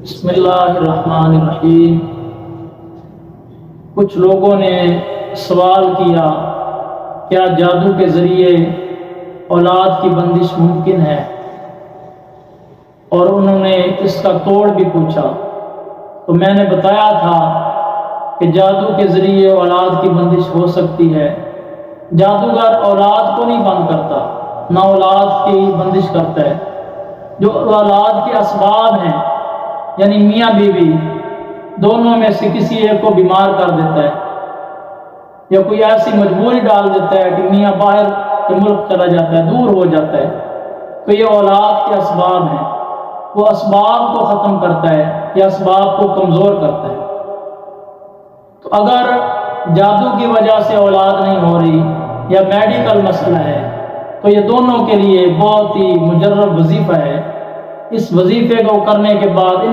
بسم اللہ الرحمن الرحیم۔ کچھ لوگوں نے سوال کیا کیا جادو کے ذریعے اولاد کی بندش ممکن ہے، اور انہوں نے اس کا توڑ بھی پوچھا۔ تو میں نے بتایا تھا کہ جادو کے ذریعے اولاد کی بندش ہو سکتی ہے۔ جادوگر اولاد کو نہیں بند کرتا، نہ اولاد کی بندش کرتا ہے۔ جو اولاد کے اسباب ہیں، یعنی میاں بیوی دونوں میں سے کسی ایک کو بیمار کر دیتا ہے، یا کوئی ایسی مجبوری ڈال دیتا ہے کہ میاں باہر کے ملک چلا جاتا ہے، دور ہو جاتا ہے، تو یہ اولاد کے اسباب ہیں۔ وہ اسباب کو ختم کرتا ہے یا اسباب کو کمزور کرتا ہے۔ تو اگر جادو کی وجہ سے اولاد نہیں ہو رہی یا میڈیکل مسئلہ ہے، تو یہ دونوں کے لیے بہت ہی مجرب وظیفہ ہے۔ اس وظیفے کو کرنے کے بعد